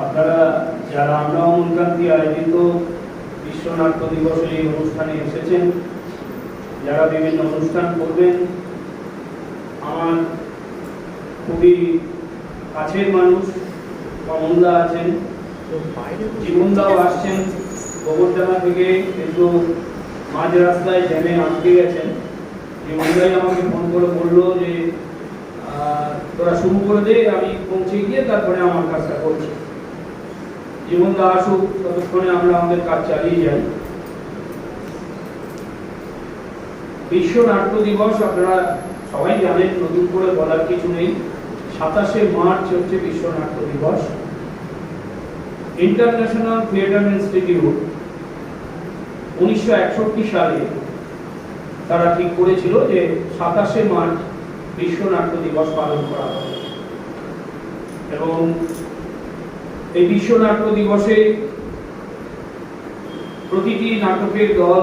আপনারা যারা আমরা অমনকান্তি আয়োজিত বিশ্ব নাট্য দিবসের এই অনুষ্ঠানে এসেছেন, যারা বিভিন্ন অনুষ্ঠান করবেন, আমার খুবই কাছের মানুষ কমলদা আছেন, জীবনদাও আসছেন গোবরডাঙ্গা থেকে, কিন্তু মাঝ রাস্তায় জ্যামে আটকে গেছেন। জীবনদাই আমাকে ফোন করে বললো যে তোরা শুরু করে দে, আমি পৌঁছে গিয়ে তারপরে আমার কাজটা করছি। জীবনদা আসুক, ততক্ষণে আমরা আমাদের কাজ চালিয়ে যাই। বিশ্ব নাট্য দিবস আপনারা সবাই জানেন, নতুন করে বলার কিছু নেই। 27শে মার্চ হচ্ছে বিশ্ব নাট্য দিবস। ইন্টারন্যাশনাল থিয়েটার ইনস্টিটিউট 1961 সালে তারা ঠিক করেছিল যে 27শে মার্চ বিশ্ব নাট্য দিবস পালন করা হবে, এবং এই বিশ্ব নাট্য দিবসে প্রতিটি নাটকের দল,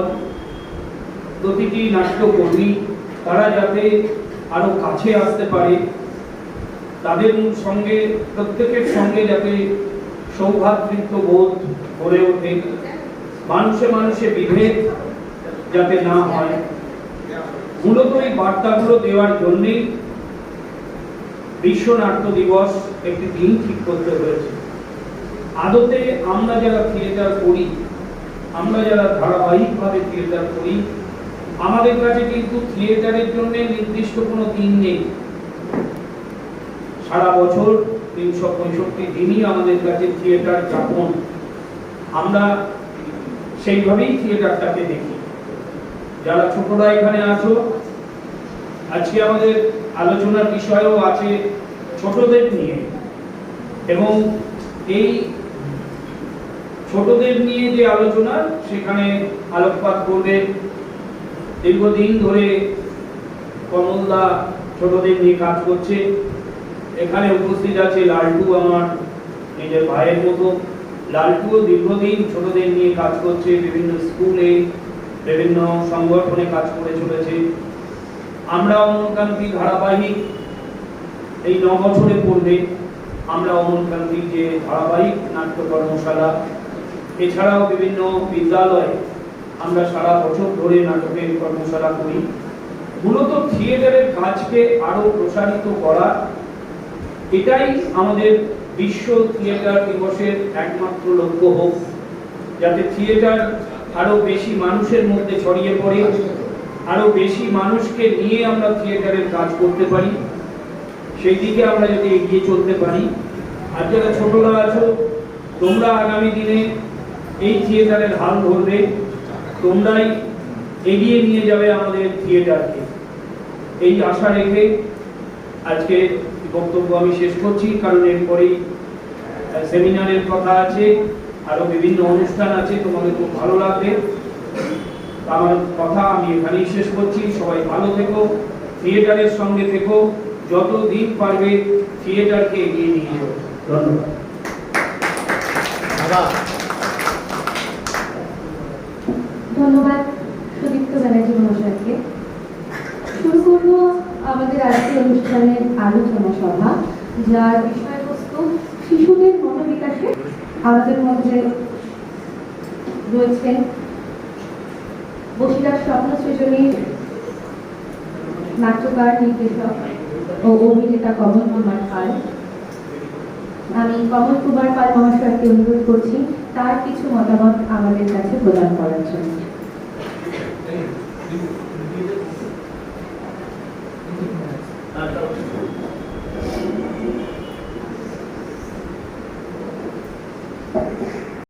প্রতিটি নাট্যকর্মী তারা যাতে আরো কাছে আসতে পারে, তাদের সঙ্গে প্রত্যেকের সঙ্গে যাতে সৌভ্রাতৃত্ব বোধ গড়ে ওঠে, মানুষে মানুষে বিভেদ যাতে না হয়, মূলত এই বার্তাগুলো দেওয়ার জন্যই বিশ্ব নাট্য দিবস একটি দিন ঠিক করতে হয়েছে। আদতে আমরা যারা থিয়েটার করি, আমরা যারা ধারাবাহিকভাবে থিয়েটার করি, আমাদের কাছে কিন্তু থিয়েটারের জন্য নির্দিষ্ট কোনো দিন নেই। সারা বছর 365 দিনই আমাদের কাছে থিয়েটার যাপন। আমরা সেইভাবেই থিয়েটারটাকে দেখি। যারা ছোটরা এখানে আছো, আজকে আমাদের আলোচনার বিষয়ও আছে ছোটদের নিয়ে, এবং এই ছোটদের নিয়ে যে আলোচনা, সেখানে আলোকপাত করবে দীর্ঘদিন ধরে কমলদা ছোটদের নিয়ে কাজ করছে। এখানে উপস্থিত আছে লালটু, আমার নিজের ভাইয়ের মতো। লালটুও দীর্ঘদিন ছোটদের নিয়ে কাজ করছে, বিভিন্ন স্কুলে বিভিন্ন সংগঠনে কাজ করে চলেছে। আমরা অমনকান্তি ধারাবাহিক এই 9 বছরে পড়বে, আমরা অমনকান্তির যে ধারাবাহিক নাট্য কর্মশালা, এছাড়াও বিভিন্ন বিদ্যালয়ে আমরা সারা বছর ধরে নাটকের কর্মশালা করি। মূলত থিয়েটারের কাজকে আরো প্রসারিত করা, এটাই আমাদের বিশ্ব থিয়েটার দিবসের একমাত্র লক্ষ্য হোক, যাতে থিয়েটার আরো বেশি মানুষের মধ্যে ছড়িয়ে পড়ে, আরো বেশি মানুষকে নিয়ে আমরা থিয়েটারের কাজ করতে পারি। সেই দিকে আমরা যদি এগিয়ে চলতে পারি, আর যারা ছোটরা আছো, তোমরা আগামী দিনে এই থিয়েটারের হাল ধরবে, তোমরাই এগিয়ে নিয়ে যাবে আমাদের থিয়েটারকে। এই আশা রেখে আজকে বক্তব্য আমি শেষ করছি, কারণ এরপরেই সেমিনারের কথা আছে, আরো বিভিন্ন অনুষ্ঠান আছে, তোমাদের খুব ভালো লাগবে। আমার কথা আমি এখানেই শেষ করছি। সবাই ভালো থেকো, থিয়েটারের সঙ্গে থেকো, যত দিন পারবে থিয়েটারকে এগিয়ে নিয়ে যাও। ধন্যবাদ। ধন্যবাদ সুদীপ্ত ব্যানার্জি মহাশয়কে। শুরু করব আমাদের আজকের অনুষ্ঠানের আলোচনা সভা, যার বিষয়বস্তু শিশুদের মনোবিকাশে। আমাদের মধ্যে রয়েছেন বসিরহাট স্বপ্ন সৃজনীর নাট্যকার, নির্দেশক ও অভিনেতা কমল কুমার পাল। আমি কমল কুমার পাল মহাশয়কে অনুরোধ করছি তার কিছু মতামত আমাদের কাছে প্রদান করার জন্য।